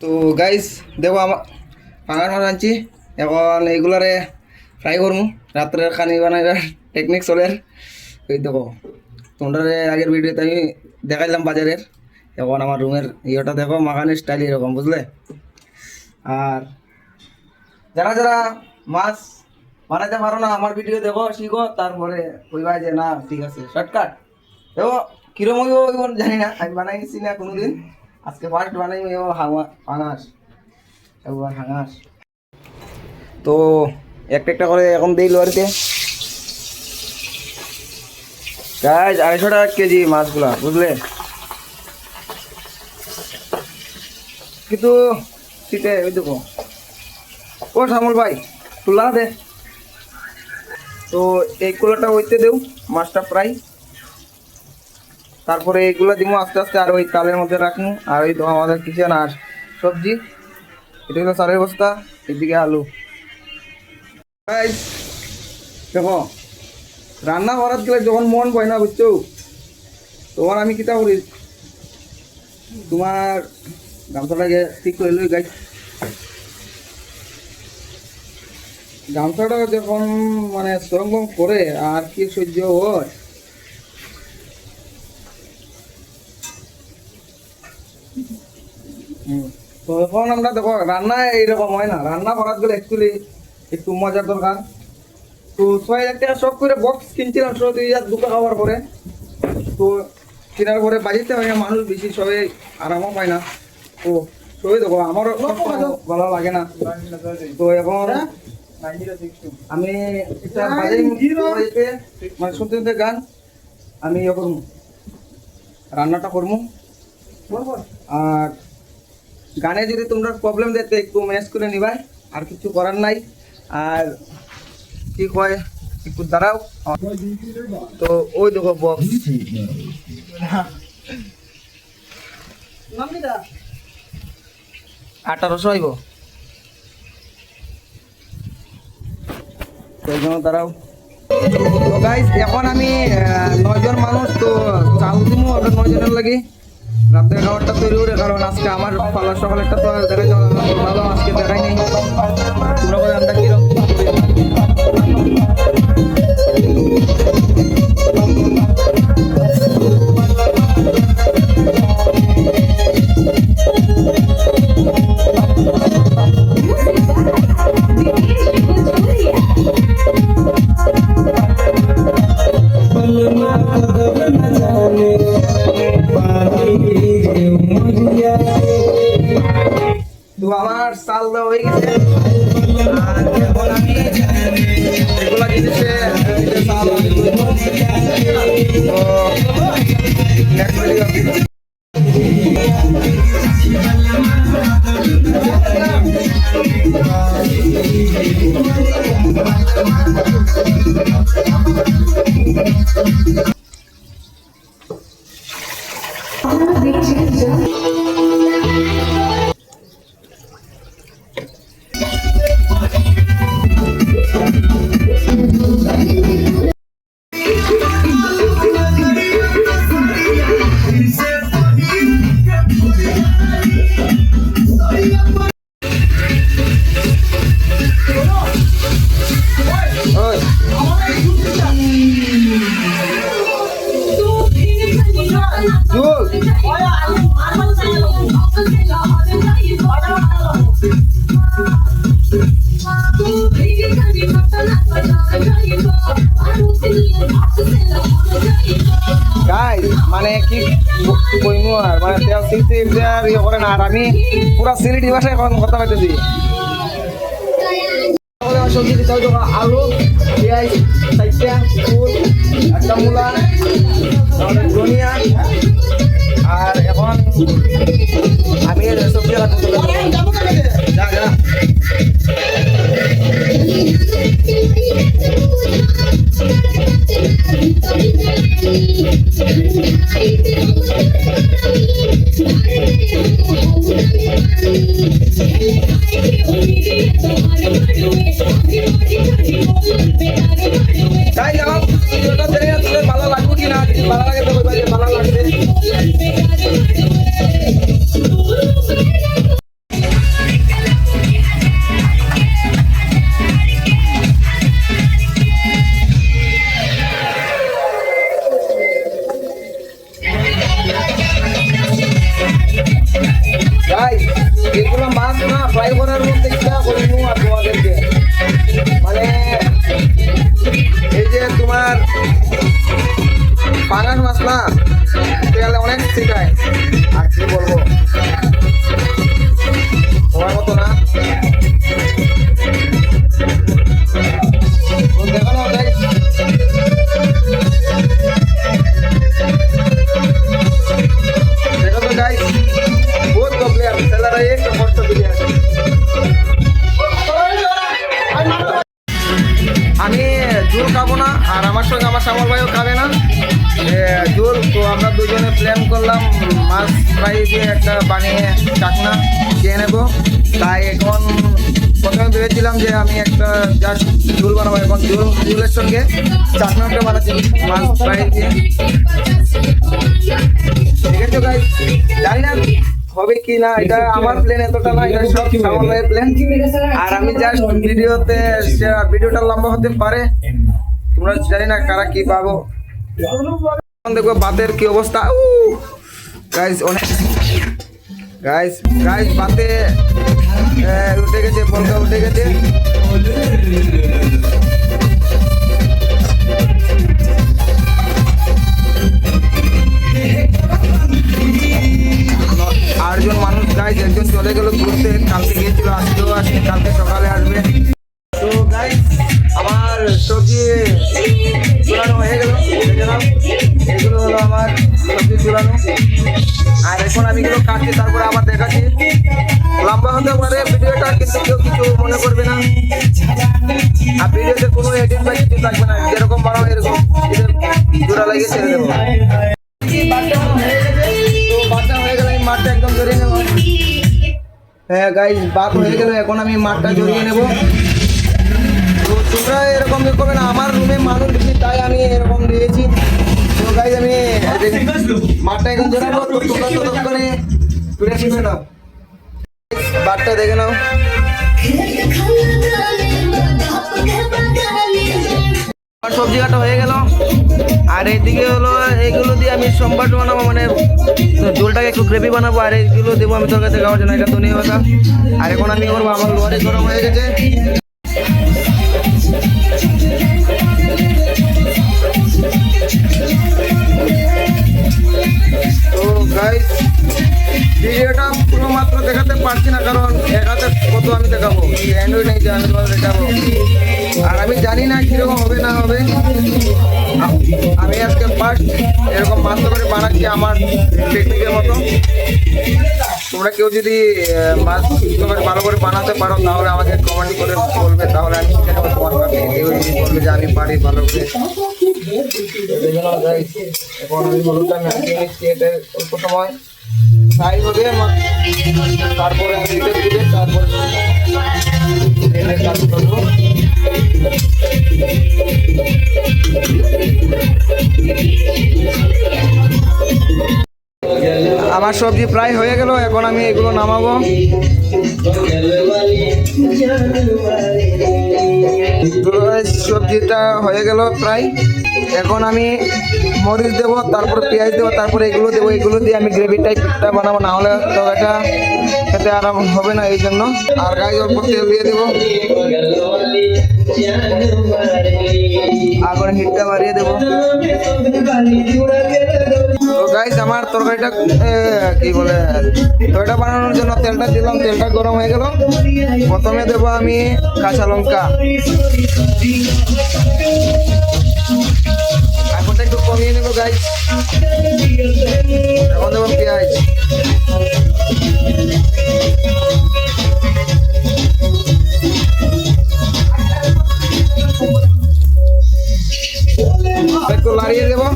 তো গাইস দেখো আমার পাঙাশ মাছ আনছি। এখন এইগুলারে ফ্রাই করবো। রাত্রের খানি বানাইবার টেকনিক চলে। এই দেখো তোমরা আগের ভিডিওতে আমি দেখাইলাম বাজারের। এখন আমার রুমের ইয়েটা দেখো, মাখানের স্টাইল এরকম, বুঝলে? আর যারা যারা মাছ বানাইতে পারো না, আমার ভিডিও দেখো, শিখো, তারপরে কইবা যে না ঠিক আছে শর্টকাট। দেখো কিরম হইব জানি না, আমি বানাইছি না কোনোদিন, আজকে ফার্স্ট বানাইব পাঙাশ। একবার হাঙাস তো একটা একটা করে এখন দিই লোয়ারিতে। গাইজ 250 টাকা কেজি মাছগুলা, বুঝলে? কিন্তু শীতে ওই দেখো, ও শ্যামল ভাই তুলা দে। তো এই কুলাটা হইতে দেও, মাছটা ফ্রাই, তারপরে এইগুলো দিব আস্তে আস্তে। আর ওই তালের মধ্যে রাখবো। আর ওই তো আমাদের কিচেন আর সবজি, এটা হলো চালের বস্তা, এদিকে আলু। গাইজ দেখো রান্না করার গেলে যখন মন পায় না, বুঝছো, তখন আমি কিতা করি, তোমার গামছাটাকে ঠিক করে লই। গাইজ গামছাটা যখন মানে শ্রম করে আর কি সহ্য হয়। তো এখন আমরা দেখো রান্না এইরকম হয় না, রান্না করার গেলে অ্যাকচুয়ালি একটু মজার দরকার। তো 6,000 টাকা শখ করে বক্স কিনছিলাম, 2,000 খাওয়ার পরে। তো কেনার পরে বাজিতে হয় না, মানুষ বেশি, সবাই আরামও পায় না। তো সবাই দেখো আমারও ভালো লাগে না। তো এখন আমি একটা বাজে মানে শুনতে শুনতে গান আমি ইয়ে করবো, রান্নাটা করবো। আর গানে যদি তোমরা প্রবলেম দেখতে একটু ম্যানেজ করে নিবাই, আর কিছু করার নাই। আর কি কয় একটু দাঁড়াও। তো ওই দেখো বক্স 1800 আইব। দাঁড়াও। তো গাইস এখন আমি 9 জন মানুষ, তো চাল দিব 9 জনের লাগে। রাতের খাবারটা তৈরি করে, কারণ আজকে আমার পালার সকালেরটা তো দেখা যাবে ভালো, আজকে দেখাই নেই। তোমরা বলে আমরা কিরকম তো আমার চাল দেওয়া হয়ে গেছে। আর এখন আমি এগুলা জিনিসে চাল মানে কি কইমু আর, মানে তেল সিলতে ইয়ে করে না। আর আমি পুরা সিলেটি ভাষায় এখন কথা পাইতেছি। সবজি দিতে হবে আলু, পেঁয়াজ, 4টা ফুল, একটা মূলা, ধনিয়া। আর এখন আমি সবজি যা যা তাই যাও ভিডিওটা দেখে তোমাদের ভালো লাগবে কি না, যদি ভালো লাগে তো বলবা যে ভালো লাগছে। গাইস এগুলো মাছ না ফ্রাই করার মধ্যে কিনা বলবো আর তোমাদেরকে, মানে এই যে তোমার পাঙাশ মাছ না তেলে অনেক শিখায়, আর কি বলবো তোমার মতো না। দেখো না গাইস, देखो तो गाइस बहुत तो प्लेयर चला रहा है, एक मस्त प्लेयर। আমি ঝোল খাবো না, আর আমার সঙ্গে আমার শ্যামল ভাইও খাবে না ঝোল। তো আমরা দুজনে প্ল্যান করলাম মাছ ফ্রাই দিয়ে একটা বানিয়ে চাকনা খেয়ে নেবো। তাই এখন প্রথমে ভেবেছিলাম যে আমি একটা জাস্ট ঝোল বানাবো, এখন ঝোলের সঙ্গে চাকনাটা বানাচ্ছি মাছ ফ্রাই দিয়ে। ঠিক আছে গাইস, জানি না হবে কি না, এটা আমার প্ল্যান এতটা না, এটা সব শ্যামল ভাইয়ের প্ল্যান। আর আমি জাস্ট ভিডিওটা লম্বা হতে পারে, তোমরা জানি না কারা কি পাবো। দেখো বাতের কি অবস্থা গাইস, অনেক গাইস গাইস বাতে উঠে গেছে, পলকা উঠে গেছে। আটজন মানুষ গাইস, একজন চলে গেল ঘুরতে, কালকে গিয়েছিল, আজকেও আসবে, কালকে সকালে আসবে। তো গাইস আমার সবজি চুলানো হয়ে গেল, এগুলো হলো আমার সবজি চুলানো। আর এখন আমি এগুলো কাটছি, তারপরে আবার দেখাচ্ছি। লম্বা হতে পারে ভিডিওটা, কিন্তু কেউ কিছু মনে করবে না। আর ভিডিওতে কোনো এডিট বা কিছু থাকবে না, যেরকম বানাবো এরকম জোড়া লাগিয়ে ছেড়ে দেবো। বাটা হয়ে গেল, আমি মাঠটা একদম জড়িয়ে নেবো। হ্যাঁ গাইস বাদ হয়ে গেল, এখন আমি মাঠটা জড়িয়ে নেবো। তো তোমরা এরকম করবে না, আমার রুমে মানুষ বেশি তাই আমি এরকম দিয়েছি। তো গাইস আমি মাঠটা এখন জড়াবো, তো তোমরা ততক্ষণে তুলে শিখে নাও, বাটটা দেখে নাও। সবজি কাটা হয়ে গেল, আর এইদিকে হলো এইগুলো দিয়ে আমি সম্বার বানাবো, মানে ঝোলটাকে একটু গ্রেভি বানাবো, আর এইগুলো দেবো আমি তরকারিতে খাওয়ার জন্য, এটা ধনিয়া পাতা। আর এখন আমি করবো, আমার লোহারি গরম হয়ে গেছে। তো গাইস ভিডিওটা পুরো মাত্র দেখাতে পারছি না, কারণ এক হাতে কত আমি দেখাবো, অ্যান্ড্রয়েড নেই যে আমি তোমাদের দেখাবো। আর আমি জানি না কীরকম হবে না হবে। আমি আজকে ফার্স্ট এরকম মাছ করে বানাচ্ছি আমার টেকনিকের মতো। তোমরা কেউ যদি মাছ ভালো করে বানাতে পারো তাহলে আমাকে কমেন্ট করে বলবে, তাহলে আমি শিখে নেবো তোমার কাছে। কেউ যদি বলবে যে আমি পারি ভালো করে। এখন আমি হলুদটা মিশিয়ে নিচ্ছি, এটা অল্প সময় ফ্রাই হবে, তারপরে আমি এটা তুলে তারপরে কাজ করবো। আমার সবজি প্রায় হয়ে গেল, এখন আমি এগুলো নামাবো। সবজিটা হয়ে গেল প্রায়, এখন আমি মরিচ দেবো, তারপর পেঁয়াজ দেবো, তারপরে এগুলো দেবো। এগুলো দিয়ে আমি গ্রেভি টাইপটা বানাবো, না হলে তো এটা খেতে আরাম হবে না, এই জন্য। আর গায়ে অল্প তেল দিয়ে দেবো, আগুন হিটটা বাড়িয়ে দেবো। তো গাইস আমার তরকারিটা কি বলে তরকারিটা বানানোর জন্য তেলটা দিলাম, তেলটা গরম হয়ে গেল। প্রথমে দেবো আমি কাঁচা লঙ্কা, আগুনটা একটু কমিয়ে নেবো গাইস। এখন দেবো পেঁয়াজ, একটু লাড়িয়ে দেবো।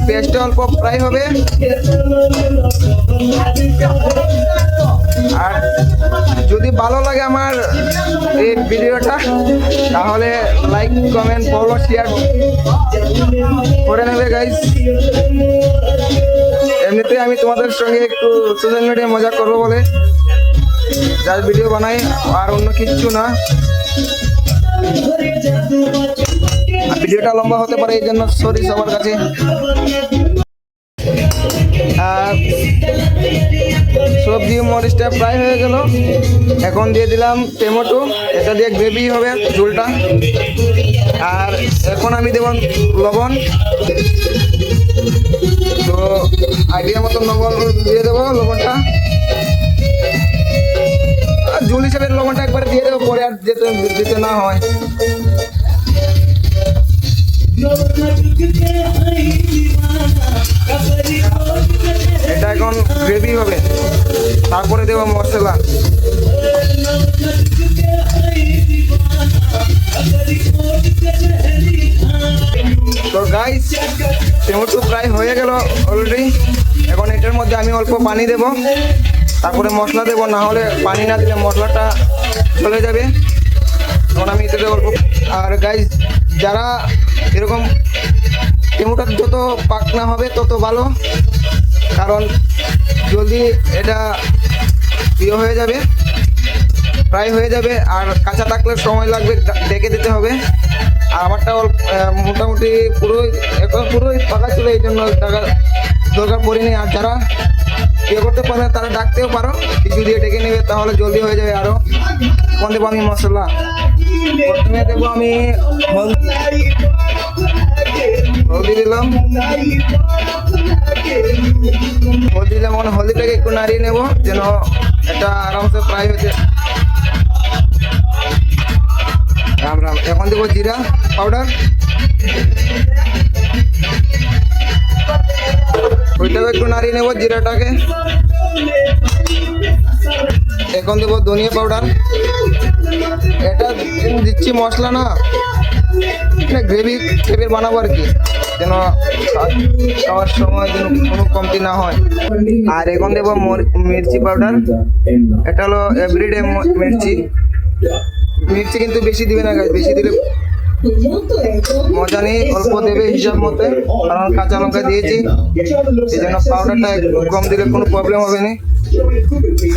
পেঁয়াজটা অল্প ফ্রাই হবে। আর যদি ভালো লাগে আমার এই ভিডিওটা তাহলে লাইক কমেন্ট ফলো শেয়ার করে নেবে গাইস। এমনিতে আমি তোমাদের সঙ্গে একটু সোশ্যাল মিডিয়ায় মজা করবো বলে যার ভিডিও বানাই, আর অন্য কিচ্ছু না। আর ভিডিওটা লম্বা হতে পারে, এই জন্য সরি সবার কাছে। আর সবজি মরিচটা প্রায় হয়ে গেল, এখন দিয়ে দিলাম টমেটো, এটা দিয়ে গ্রেভি হবে ঝোলটা। আর এখন আমি দেব লবণ, তো আইডিয়া মতো লবণ দিয়ে দেবো লবণটা। আর ঝোল হিসাবে লবণটা একবার দিয়ে দেবো, পরে আর যেতে না হয়। এটা এখন গ্রেভি হবে, তারপরে দেবো মশলা। তো গাইস, টমেটো প্রায় হয়ে গেল অলরেডি। এখন এটার মধ্যে আমি অল্প পানি দেব, তারপরে মশলা দেবো, না হলে পানি না দিলে মশলাটা চলে যাবে। তখন আমি এটাতে অল্প। আর গাইস, যারা এরকম টমেটো যত পাকনা হবে তত ভালো, কারণ জলদি এটা ইয়ে হয়ে যাবে, ফ্রাই হয়ে যাবে। আর কাঁচা থাকলে সময় লাগবে, ডেকে দিতে হবে। আর আমারটা মোটামুটি পুরোই পাকা ছিল, এই জন্য দরকার পড়েনি। আর যারা ইয়ে করতে পারে তারা ডাকতেও পারো, কিছু দিয়ে ডেকে নেবে, তাহলে জলদি হয়ে যাবে। আরও এখন দেবো আমি মশলা। প্রথমে দেবো আমি হলদি দিলাম, হলদিটাকে একটু নাড়িয়ে নেব যেন এটা আরামসে ফ্রাই হয়েছে। রাম রাম। এখন দেবো জিরা পাউডার, ওইটাকে একটু নাড়িয়ে নেব জিরাটাকে। এখন দেবো ধনিয়া পাউডার, এটা দিচ্ছি মশলা না, গ্রেভি বানাবো আর কি, যেন খাওয়ার সময় যেন কোনো কমতি না হয়। আর এখন দেবো মির্চি পাউডার, এটা হলো এভরিডে মির্চি। মির্চি কিন্তু বেশি দিবে না, বেশি দিলে মজা নেই, অল্প দেবে হিসাব মতো, কারণ কাঁচা লঙ্কা দিয়েছি, এই জন্য পাউডারটা একটু কম দিলে কোনো প্রবলেম হবে না।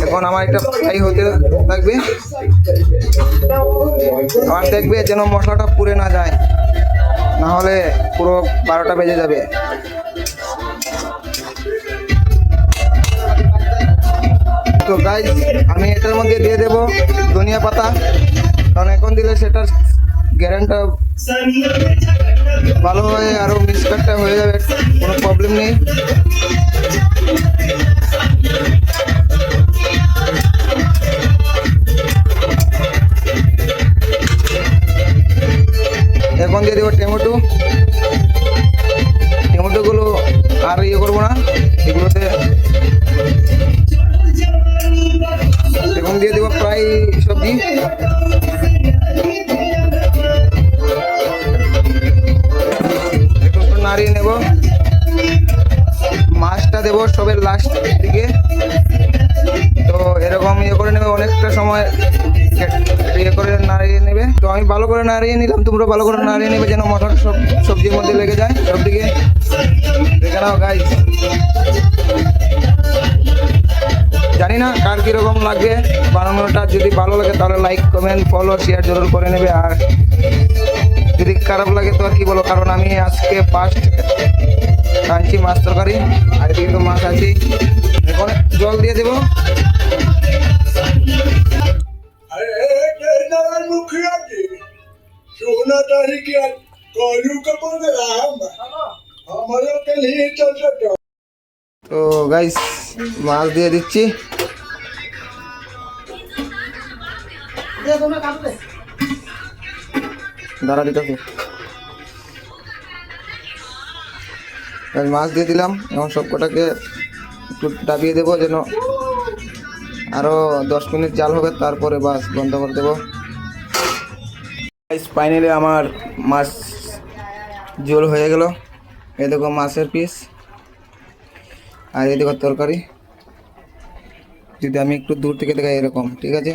এখন আমার এটা ফ্রাই হতে থাকবে, আর দেখবে যেন মশলাটা পুড়ে না যায়, না হলে পুরো 12টা বেজে যাবে। তো গাইস, আমি এটার মধ্যে দিয়ে দেবো ধনিয়া পাতা, কারণ এখন দিলে সেটার গ্যারান্টা ভালো হয়ে আরও মিক্সচারটা হয়ে যাবে, কোনো প্রবলেম নেই। এখন দিয়ে দেবো টমেটোগুলো আর ইয়ে করবো না, এগুলোতে এখন দিয়ে দেবো প্রায় সবজি। একটু নাড়িয়ে নেব, মাছটা দেবো সবের লাস্ট দিকে। তো এরকম ইয়ে করে নেবে, অনেকটা সময় ইয়ে করে নাড়িয়ে নেবে। তো আমি ভালো করে নাড়িয়ে নিলাম, তোমরা ভালো করে নাড়িয়ে নেবে যেন মশলাটা সব সবজির মধ্যে লেগে যায় সব দিকে। দেখে নাও গাইস, জানি না কার কীরকম লাগবে বানানোটা, যদি ভালো লাগে তাহলে লাইক কমেন্ট ফলো শেয়ার জরুর করে নেবে। আর যদি খারাপ লাগে তো আর কি বলো, কারণ আমি আজকে ফার্স্ট রাঁধছি মাছ তরকারি, আর এদিকে তো মাছ আছি। এখন জল দিয়ে দেবো। তো গাইস, মাছ দিয়ে দিচ্ছি। দাঁড়া দিতেছি, মাছ দিয়ে দিলাম। এখন সব কটাকে একটু ডাবিয়ে দেবো যেন আরও 10 মিনিট জাল হবে, তারপরে বাস বন্ধ করে দেবো। ফাইনালি আমার মাছ ঝোল হয়ে গেল। এই দেখো মাছের পিস, আর এই দেখো তরকারি। যদি আমি একটু দূর থেকে দেখাই এরকম, ঠিক আছে।